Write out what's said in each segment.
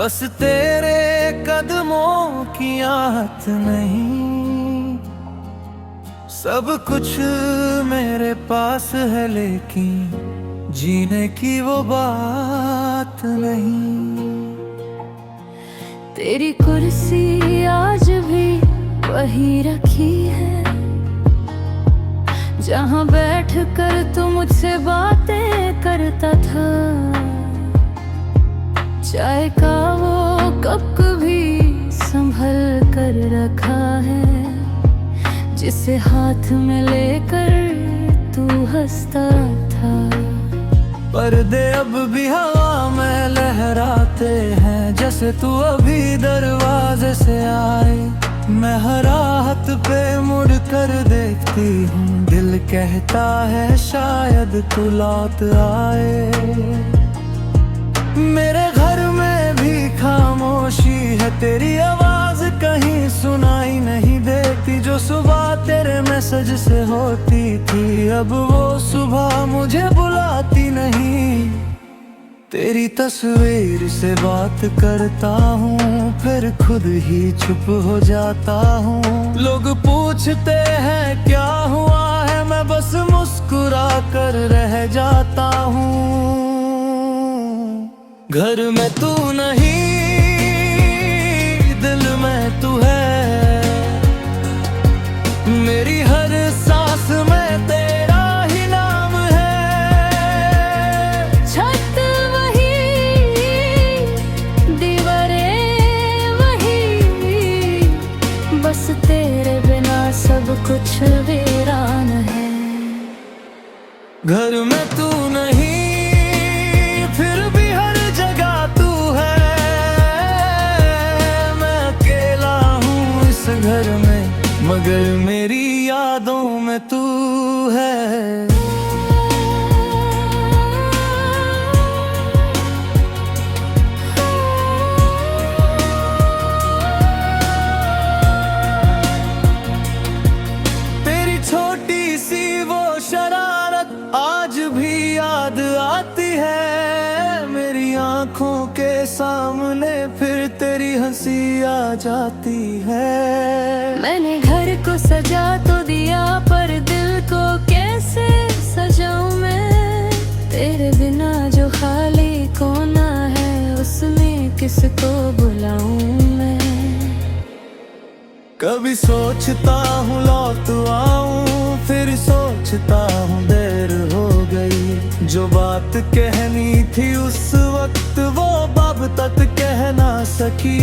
बस तेरे कदमों की आहट नहीं, सब कुछ मेरे पास है लेकिन जीने की वो बात नहीं। तेरी कुर्सी आज भी वही रखी है, जहाँ बैठ कर तू मुझसे बातें करता था। चाय का वो कप भी संभल कर रखा है, जिसे हाथ में लेकर तू हंसता था। पर्दे अब भी हवा में लहराते हैं, जैसे तू अभी दरवाजे से आए। मैं हर रात पे मुड़ कर देखती हूँ, दिल कहता है शायद तू लौट आए। मेरे घर में भी खामोशी है, तेरी आवाज कहीं सुनाई नहीं देती। जो सुबह तेरे मैसेज से होती थी, अब वो सुबह मुझे बुलाती नहीं। तेरी तस्वीर से बात करता हूँ, फिर खुद ही चुप हो जाता हूँ। लोग पूछते हैं क्या हुआ है, मैं बस मुस्कुरा कर रह जाता हूँ। घर में तू नहीं, दिल में तू है। मेरी हर सांस में तेरा ही नाम है। छत वही, दीवारें वही, बस तेरे बिना सब कुछ वीरान है। घर में तू नहीं, फिर भी हर जगह तू है। मैं अकेला हूँ इस घर में, मगर मेरी यादों में तू है। तेरी छोटी सी वो शरारत आज भी याद आती है। मेरी आंखों के सामने फिर तेरी हंसी आ जाती है। मैंने घर को सजा तो दिया, पर दिल को कैसे सजाऊं मैं। तेरे बिना जो खाली कोना है, उसमें किसको बुलाऊं मैं। कभी सोचता हूँ लौट आऊं, फिर सोचता हूँ देर हो गई। जो बात कहनी थी उस वक्त, वो अब तक कह ना सकी।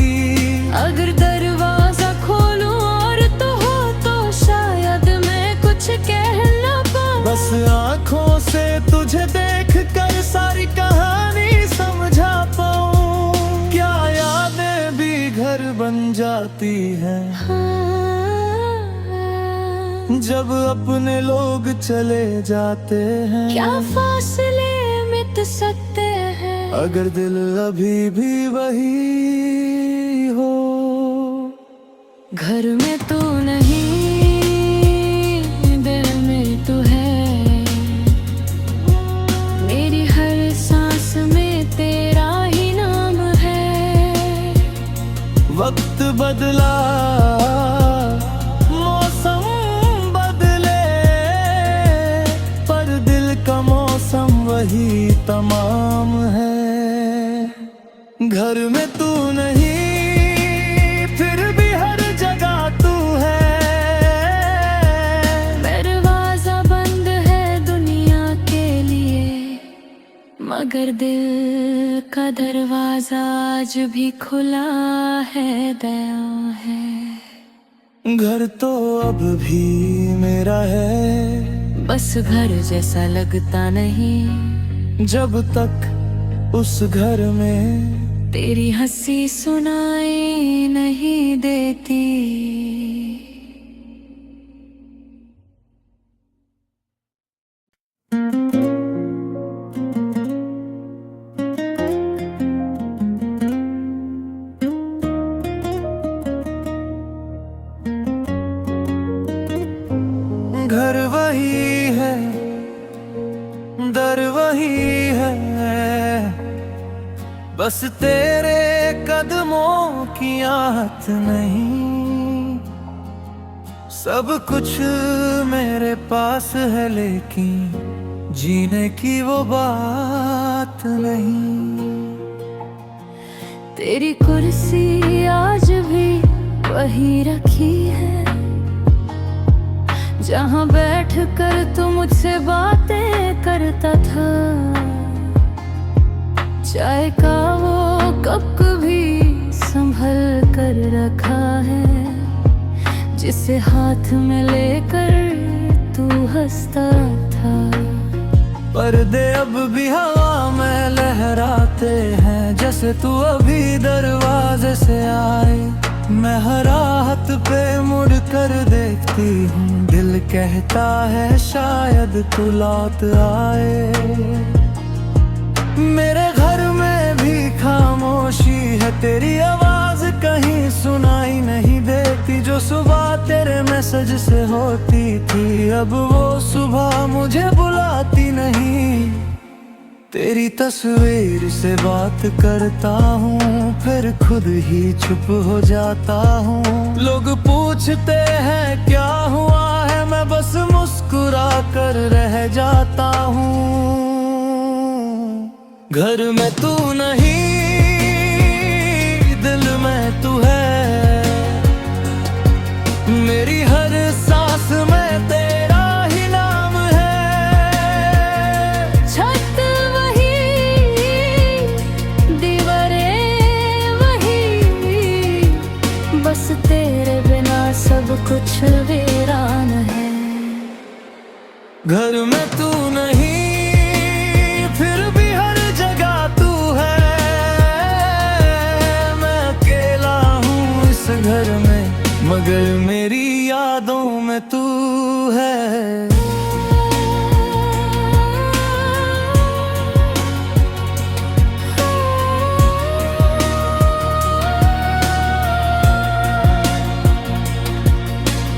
अगर दरवाजा खोलूं और तो हो, तो शायद मैं कुछ कह ना पाऊं। बस आँखों से तुझे देख कर सारी कहानी समझा पाऊं। क्या यादें भी घर बन जाती हैं, जब अपने लोग चले जाते हैं। क्या फासले मिट सकते हैं, अगर दिल अभी भी वही हो। घर में तू नहीं, दिल में तू है। मेरी हर सांस में तेरा ही नाम है। वक्त बदला, मौसम बदले, पर दिल का मौसम वही तमाम है। घर में तू नहीं, फिर भी हर जगह तू है। दरवाजा बंद है दुनिया के लिए, मगर दिल का दरवाजा आज भी खुला है, दया है। घर तो अब भी मेरा है, बस घर जैसा लगता नहीं, जब तक उस घर में तेरी हंसी सुनाई नहीं देती। घर वही है, दर वही है, बस तेरे कदमों की आहट नहीं। सब कुछ मेरे पास है लेकिन जीने की वो बात नहीं। तेरी कुर्सी आज भी वही रखी है जहाँ बैठ कर तू मुझसे बातें करता था। चाय का वो कप भी संभल कर रखा है जिसे हाथ में लेकर तू हंसता था। पर्दे अब भी हवा में लहराते हैं जैसे तू अभी दरवाजे से आए। मैं हर रात पे मुड़ कर देखती हूँ, दिल कहता है शायद तू लौट आए। मेरे घर में भी खामोशी है, तेरी आवाज कहीं सुनाई नहीं देती। जो सुबह तेरे मैसेज से होती थी अब वो सुबह मुझे बुलाती नहीं। तेरी तस्वीर से बात करता हूँ फिर खुद ही चुप हो जाता हूँ। लोग पूछते हैं क्या हुआ है, मैं बस मुस्कुरा कर रह जाता हूँ। घर में तू नहीं, दिल में तू है। मेरी हर सांस में तेरा ही नाम है। छत वही, दीवारें वही, बस तेरे बिना सब कुछ वीरान है। घर में तू नहीं फिर भी हर जगह तू है। मैं अकेला हूँ इस घर में मगर मेरी यादों में तू है।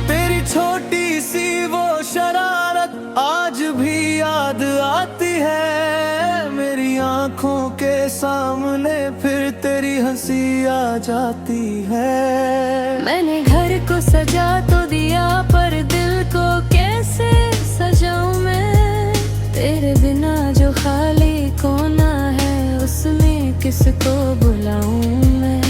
तेरी छोटी सी वो शरारत आज भी याद आती है। मेरी आंखों के सामने फिर तेरी हंसी आ जाती है। मैंने घर को सजा तो दिया पर दिल को कैसे सजाऊं मैं। तेरे बिना जो खाली कोना है उसमें किसको बुलाऊं मैं।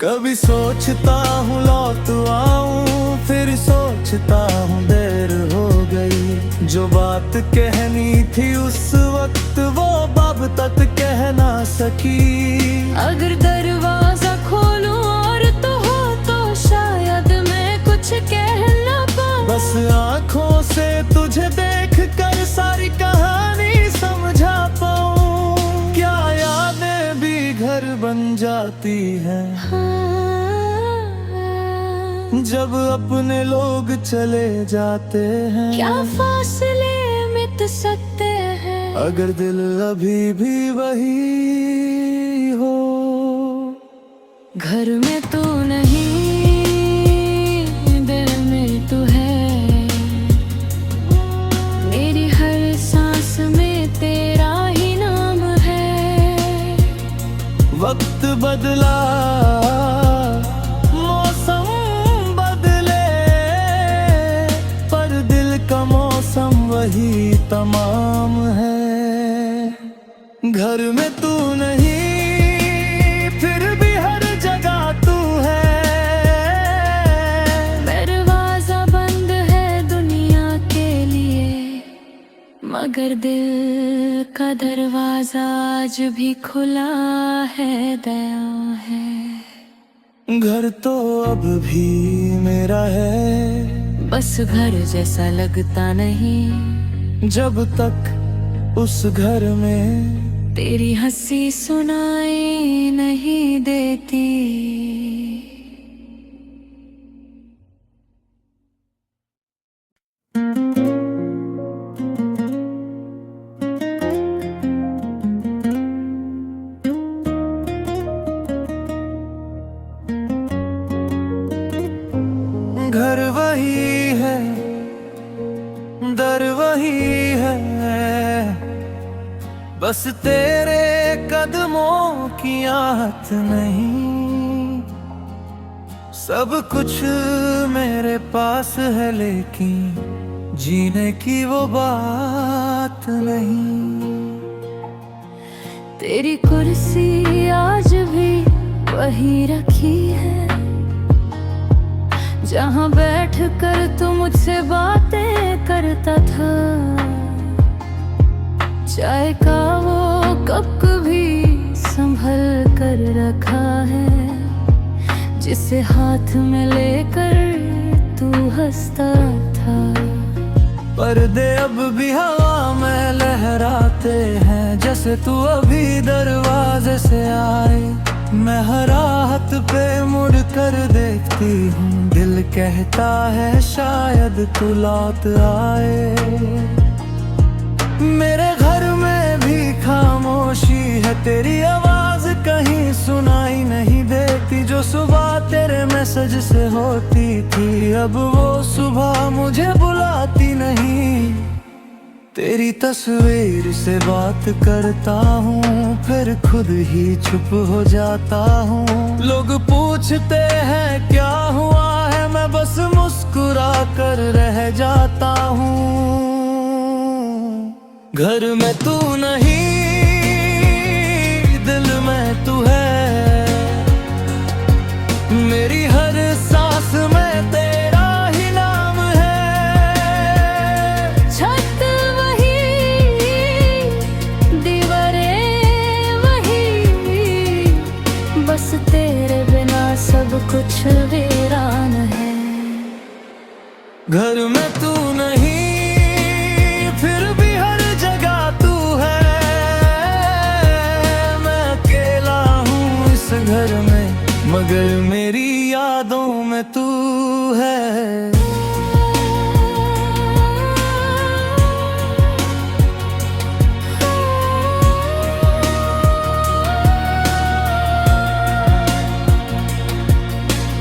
कभी सोचता हूँ लौट आऊं फिर सोचता हूँ देर हो गई। जो बात कहनी थी उस वक्त वो अब तक कह ना सकी। अगर दरवाजा खोलूं और तो हो तो शायद मैं कुछ कह ना पाऊं। बस आँखों से तुझे देख कर सारी कहानी समझा पाऊं। क्या यादें भी घर बन जाती हैं जब अपने लोग चले जाते हैं। क्या फासले मिट सकते हैं अगर दिल अभी भी वही हो। घर में तू नहीं, दिल में तू है। मेरी हर सांस में तेरा ही नाम है। वक्त बदला मौसम बदले पर दिल का मौसम वही तमाम है। घर में तू नहीं फिर भी हर जगह तू है। दरवाजा बंद है दुनिया के लिए मगर दिल का दरवाजा आज भी खुला है, दया है। घर तो अब भी मेरा है बस घर जैसा लगता नहीं जब तक उस घर में तेरी हंसी सुनाई नहीं देती। घर वही है, दर वही है, बस तेरे कदमों की आहट नहीं। सब कुछ मेरे पास है लेकिन जीने की वो बात नहीं। तेरी कुर्सी आज भी वही रखी है जहाँ बैठ कर तू मुझसे बातें करता था। चाय का वो कप भी संभल कर रखा है जिसे हाथ में लेकर तू हंसता था। पर्दे अब भी हवा में लहराते हैं जैसे तू अभी दरवाजे से आए। मैं हर रात पे मुड़ कर देखती हूँ, दिल कहता है शायद तू लौट आए। मेरे घर में भी खामोशी है, तेरी आवाज कहीं सुनाई नहीं देती। जो सुबह तेरे मैसेज से होती थी अब वो सुबह मुझे बुलाती नहीं। तेरी तस्वीर से बात करता हूँ फिर खुद ही चुप हो जाता हूँ। लोग पूछते हैं क्या हुआ है, मैं बस मुस्कुरा कर रह जाता हूँ। घर में तू नहीं, दिल में तू है। मेरी हर सांस में तेरा ही नाम है। छत वही, दीवारें वही, बस तेरे बिना सब कुछ वीरान है। घर में तू नहीं फिर भी हर जगह तू है। मैं अकेला हूँ इस घर में मगर मेरी यादों में तू है।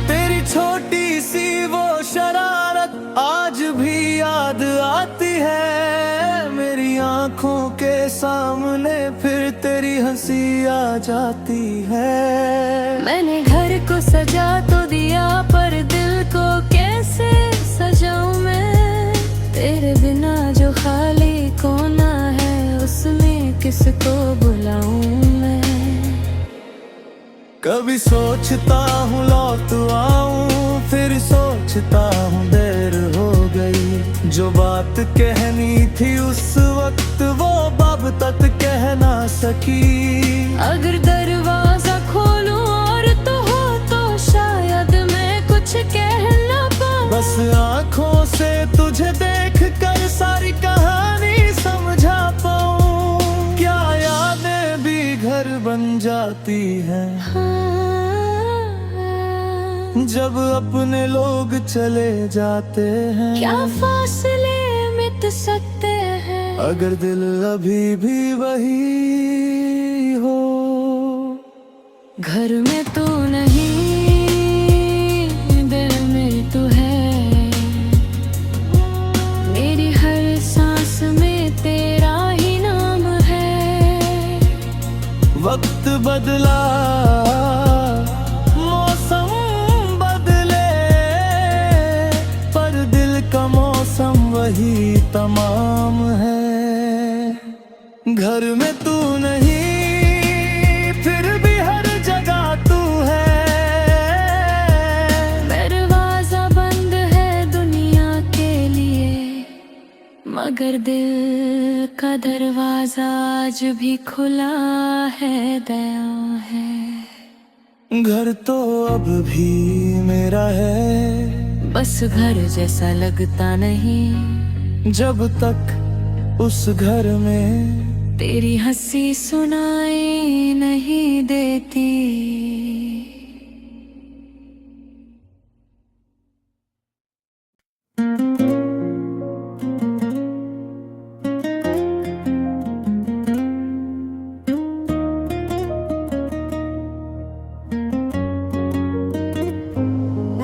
तेरी छोटी सी वो शरारत आज भी याद आती है। मेरी आंखों के सामने फिर तेरी हंसी आ जाती है। मैंने घर को सजा तो दिया पर दिल को कैसे सजाऊं मैं। तेरे बिना जो खाली कोना है उसमें किसको बुलाऊं मैं। कभी सोचता हूँ लौट आऊं फिर सोचता हूँ देर हो गई। जो बात कहनी थी उस वक्त वो अब तक कह ना सकी। अगर दरवाजा खोलूं और तो हो तो शायद मैं कुछ कह ना पाऊं। बस आँखों से तुझे देख कर सारी कहानी समझा पाऊं। क्या यादें भी घर बन जाती हैं जब अपने लोग चले जाते हैं। क्या फासले मिट सकते हैं अगर दिल अभी भी वही हो। घर में तू नहीं, दिल में तू है। मेरी हर सांस में तेरा ही नाम है। वक्त बदला मौसम बदले पर दिल का मौसम वही तमाम है। घर में तू नहीं फिर भी हर जगह तू है। दरवाजा बंद है दुनिया के लिए मगर दिल का दरवाजा आज भी खुला है, दया है। घर तो अब भी मेरा है बस घर जैसा लगता नहीं जब तक उस घर में तेरी हंसी सुनाई नहीं देती।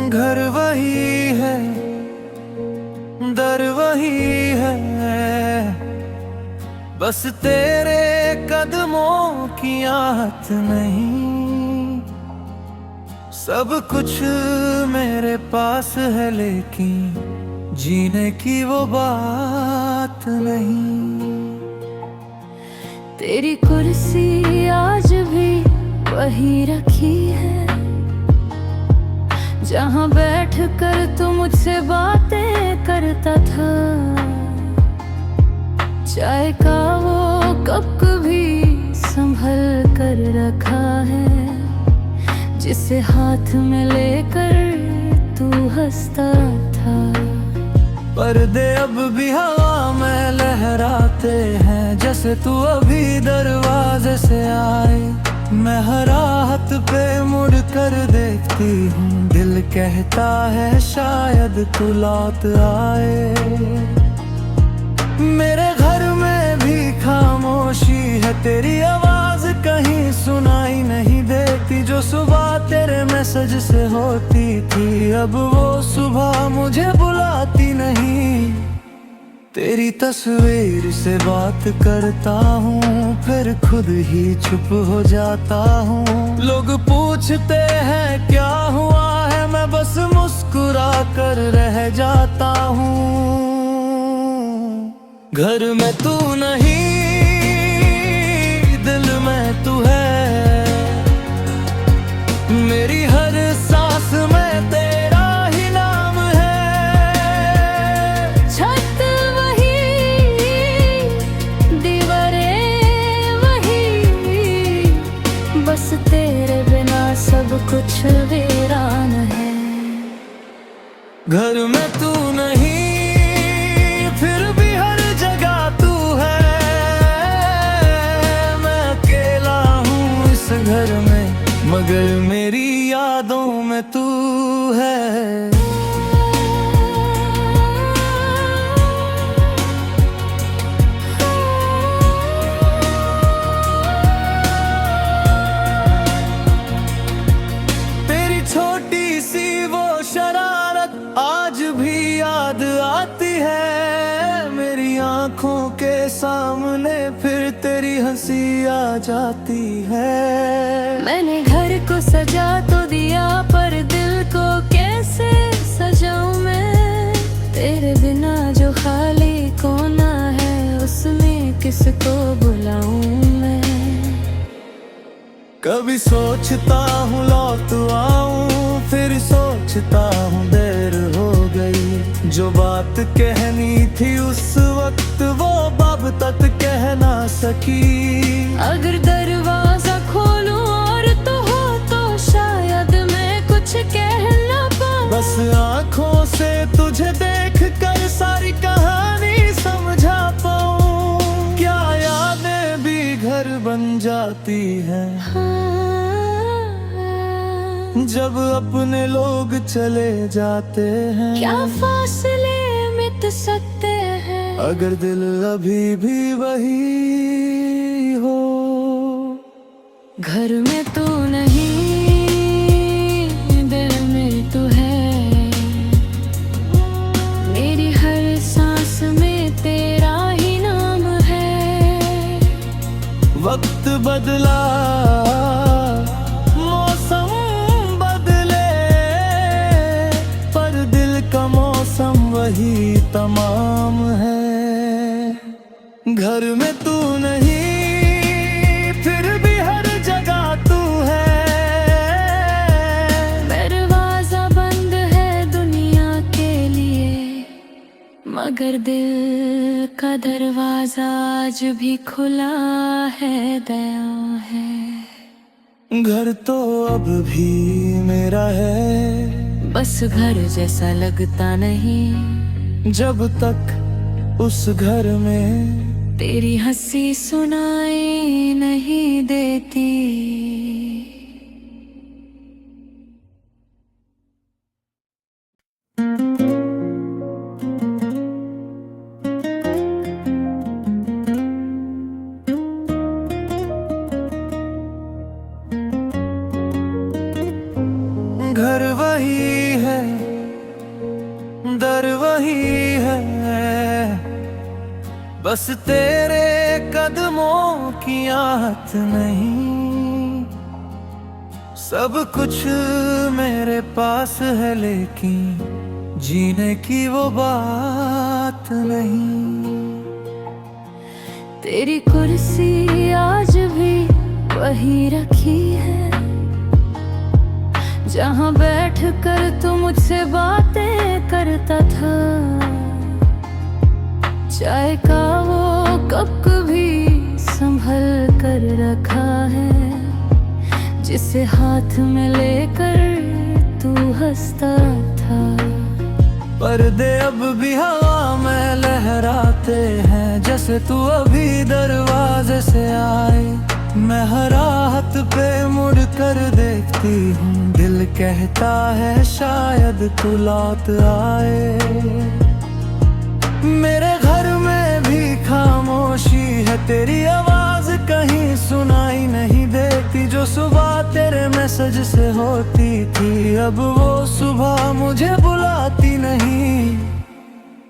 घर वही है, दर वही है, बस तेरे कदमों की आहट नहीं। सब कुछ मेरे पास है लेकिन जीने की वो बात नहीं। तेरी कुर्सी आज भी वही रखी है जहाँ बैठ कर तू मुझसे बातें करता था। चाय का वो कप भी संभल कर रखा है जिसे हाथ में लेकर तू हंसता था। पर्दे अब भी हवा में लहराते हैं जैसे तू अभी दरवाजे से आए। मैं हर राहत पे मुड़ कर देखती हूँ, दिल कहता है शायद तू लौट आए। मेरे घर में भी खामोशी है, तेरी आवाज कहीं सुनाई नहीं देती। जो सुबह तेरे मैसेज से होती थी अब वो सुबह मुझे बुलाती नहीं। तेरी तस्वीर से बात करता हूँ फिर खुद ही चुप हो जाता हूँ। लोग पूछते हैं क्या हुआ है, मैं बस मुस्कुरा कर रह जाता हूँ। घर में तू नहीं, दिल में तू है। मेरी हर सांस में तेरा ही नाम है। छत वही, दीवारें वही, बस तेरे बिना सब कुछ वीरान है। घर में तू नहीं फिर भी हर जगह तू है। मैं अकेला हूँ इस घर में मगर मेरी यादों में तू है। तेरी छोटी सी वो शरारत आज भी याद आती है। मेरी आंखों के सामने फिर तेरी हंसी आ जाती है। मैंने घर को सजा तो दिया पर दिल को कैसे सजाऊं मैं। तेरे बिना जो खाली कोना है उसमें किसको बुलाऊं मैं। कभी सोचता हूँ लौट आऊं फिर सोचता हूँ देर हो गई। जो बात कहनी थी उस वक्त वो अब तक कह ना सकी। अगर दरवाजा खोलूं और तो हो तो शायद मैं कुछ कह ना पाऊं। बस आँखों से तुझे देख कर सारी कहानी समझा पाऊं। क्या यादें भी घर बन जाती हैं जब अपने लोग चले जाते हैं। क्या फासले मिट सकते हैं अगर दिल अभी भी वही हो। घर में तू नहीं, दिल में तू है। मेरी हर सांस में तेरा ही नाम है। वक्त बदला मौसम बदले पर दिल का मौसम वही तमाम है। घर में तू नहीं फिर भी हर जगह तू है। दरवाजा बंद है दुनिया के लिए मगर दिल का दरवाजा आज भी खुला है, दया है। घर तो अब भी मेरा है बस घर जैसा लगता नहीं जब तक उस घर में तेरी हंसी सुनाई नहीं देती। घर वही है, दर वही है, बस तेरे कदमों की आहट नहीं। सब कुछ मेरे पास है लेकिन जीने की वो बात नहीं। तेरी कुर्सी आज भी वही रखी है जहाँ बैठ कर तू मुझसे बातें करता था। चाय का वो कप भी संभल कर रखा है जिसे हाथ में लेकर तू हंसता था। पर्दे अब भी हवा में लहराते हैं जैसे तू अभी दरवाजे से आए। मैं हर रात पे मुड़ कर देखती हूँ, दिल कहता है शायद तू लौट आए। मेरे घर में भी खामोशी है, तेरी आवाज कहीं सुनाई नहीं देती। जो सुबह तेरे मैसेज से होती थी अब वो सुबह मुझे बुलाती नहीं।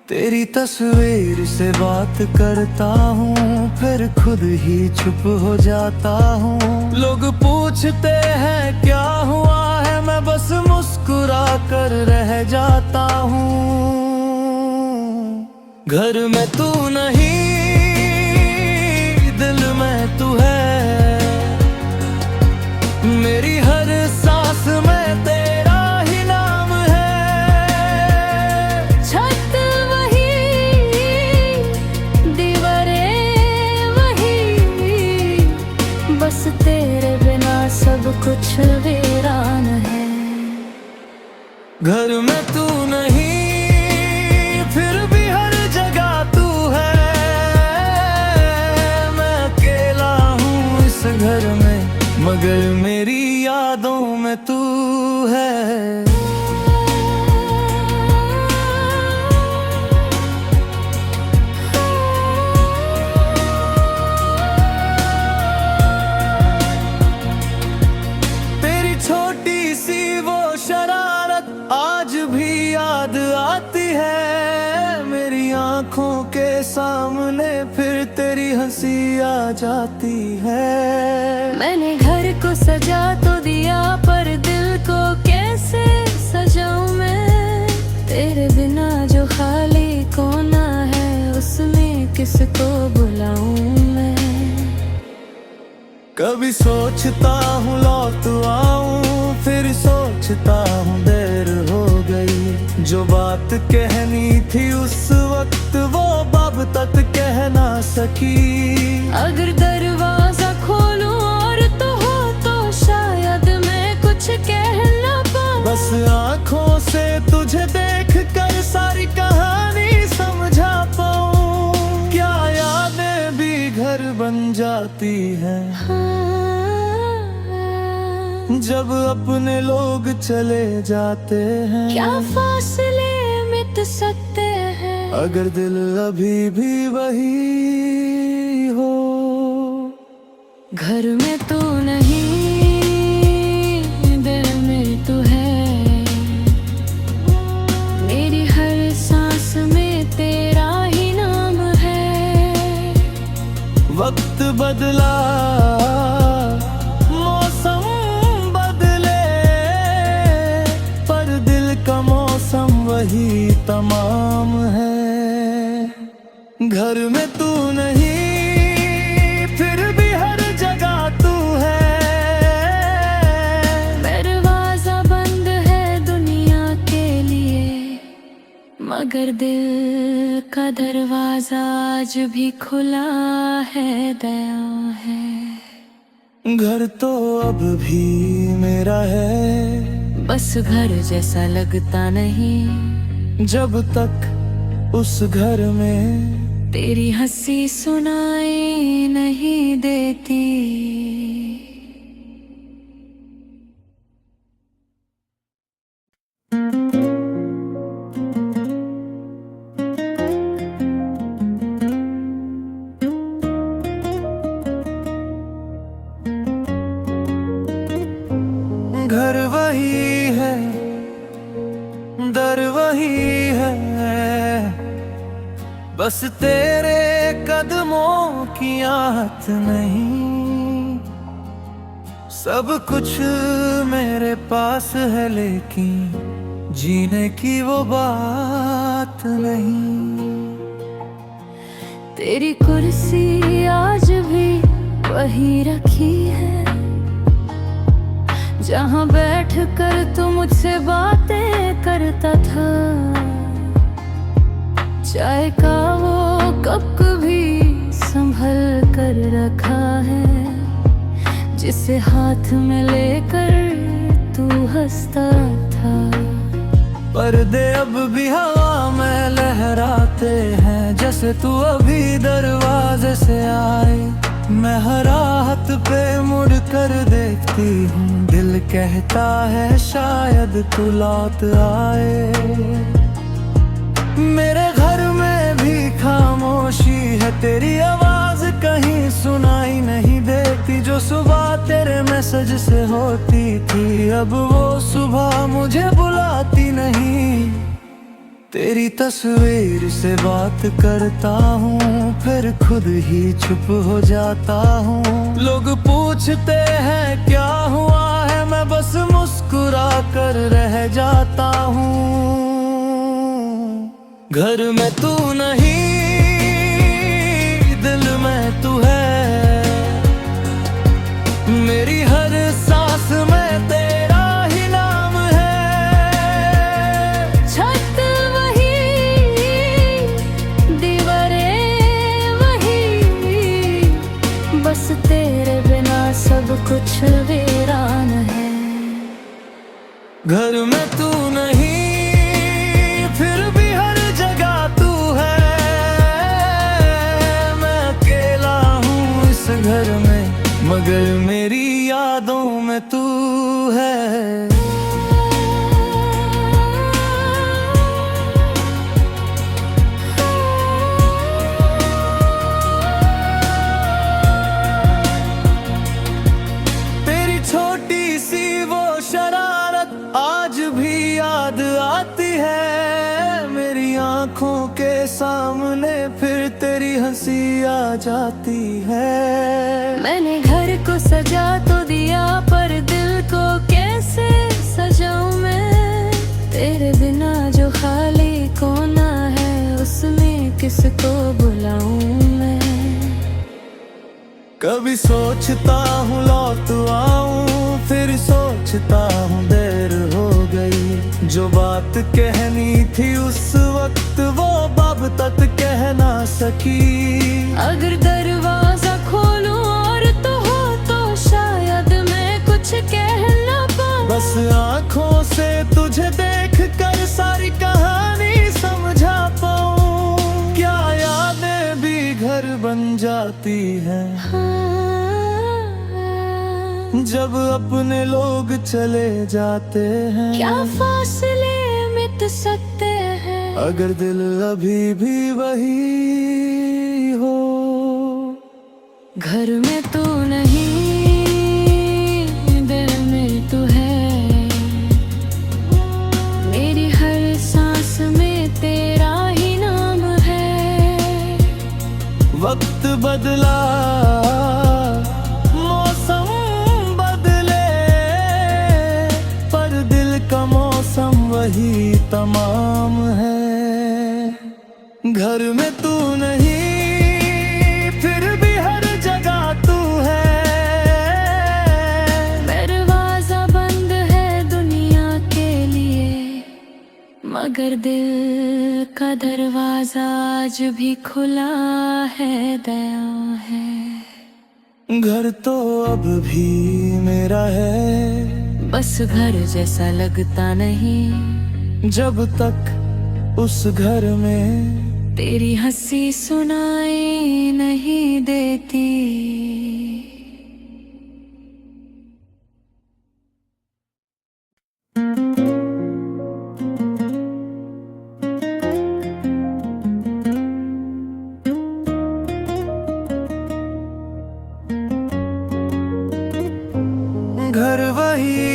तेरी तस्वीर से बात करता हूँ फिर खुद ही चुप हो जाता हूँ। लोग पूछते हैं क्या हुआ है, मैं बस मुस्कुरा कर रह जाता हूँ। घर में तू नहीं, दिल में तू है। मेरी हर सांस में तेरा ही नाम है। छत वही, दीवारें वही, बस तेरे बिना सब कुछ वीरान है। घर में तू नहीं फिर भी हर जगह तू है। मैं अकेला हूँ इस घर में मगर मेरी यादों में तू है। तेरी छोटी सी वो शरारत आज भी याद आती है। मेरी आंखों के सामने फिर तेरी हंसी आ जाती है। मैंने घर को सजा तो दिया पर दिल को कैसे सजाऊं मैं। तेरे बिना जो खाली कोना है उसमें किसको बुलाऊं मैं। कभी सोचता हूँ लौट आऊं फिर सोचता हूँ देर हो गई। जो बात कहनी थी उस वक्त वो अब तक कह ना सकी। अगर दरवाजा खोलूं और तो हो तो शायद मैं कुछ कह ना पाऊं। बस आँखों से तुझे देख कर सारी कहानी समझा पाऊं। क्या यादें भी घर बन जाती हैं जब अपने लोग चले जाते हैं। क्या फासले मिट सकते हैं अगर दिल अभी भी वही हो। घर में तू नहीं, दिल में तू है। मेरी हर सांस में तेरा ही नाम है। वक्त बदला मौसम बदले पर दिल का मौसम वही तमाम है। घर में तू नहीं फिर भी हर जगह तू है। दरवाजा बंद है दुनिया के लिए मगर दिल का दरवाजा आज भी खुला है, दया है। घर तो अब भी मेरा है बस घर जैसा लगता नहीं जब तक उस घर में तेरी हंसी सुनाई नहीं देती। घर वही है, दर वही है, बस तेरे कदमों की शौकियात नहीं। सब कुछ मेरे पास है लेकिन जीने की वो बात नहीं। तेरी कुर्सी आज भी वही रखी है, जहाँ बैठ कर तू मुझसे बातें करता था। चाय का वो कप भी संभल कर रखा है, जिसे हाथ में लेकर तू हंसता था। पर्दे अब भी हवा में लहराते हैं, जैसे तू अभी दरवाजे से आए। मैं हर रात पे मुड़ कर देखती हूँ, दिल कहता है शायद तू लौट आए। मेरे घर में भी खामोशी है, तेरी आवाज कहीं सुनाई नहीं देती। जो सुबह तेरे मैसेज से होती थी, अब वो सुबह मुझे बुलाती नहीं। तेरी तस्वीर से बात करता हूँ, फिर खुद ही चुप हो जाता हूँ। लोग पूछते हैं क्या हुआ है, मैं बस मुस्कुरा कर रह जाता हूँ। घर में तू नहीं, दिल में तू है। मेरी हर सांस में तेरा ही नाम है। छत वही, दीवारें वही, बस तेरे बिना सब कुछ वीरान है। घर में तू नहीं, फिर भी हर जगह तू है। मैं अकेला हूँ इस घर में, मगर मेरी यादों में तू है। तेरी छोटी सी वो शरारत आज भी याद आती है। मेरी आंखों के सामने फिर तेरी हंसी आ जाती है। मैंने घर को सजा तो दिया, पर दिल को कैसे सजाऊं मैं। तेरे बिना जो खाली कोना है, उसमें किसको बुलाऊं मैं। कभी सोचता हूँ लौट आऊं, फिर सोचता हूँ देर हो गई। जो बात कहनी थी उस वक्त, वो अब तक कह ना सकी। अगर दरवाजा खोलूं और तो हो, तो शायद मैं कुछ कह ना पाऊं। बस आँखों से तुझे देख कर सारी कहानी समझा पाऊं। क्या यादें भी घर बन जाती हैं, जब अपने लोग चले जाते हैं। क्या फासले मिट सकते हैं, अगर दिल अभी भी वही हो। घर में तू नहीं, दिल में तू है। मेरी हर सांस में तेरा ही नाम है। वक्त बदला, मौसम बदले, पर दिल का मौसम वही तमाम है। घर में तू नहीं, फिर भी हर जगह तू है। दरवाजा बंद है दुनिया के लिए, मगर दिल का दरवाजा आज भी खुला है, दया है। घर तो अब भी मेरा है, बस घर जैसा लगता नहीं, जब तक उस घर में तेरी हंसी सुनाई नहीं देती। घर वही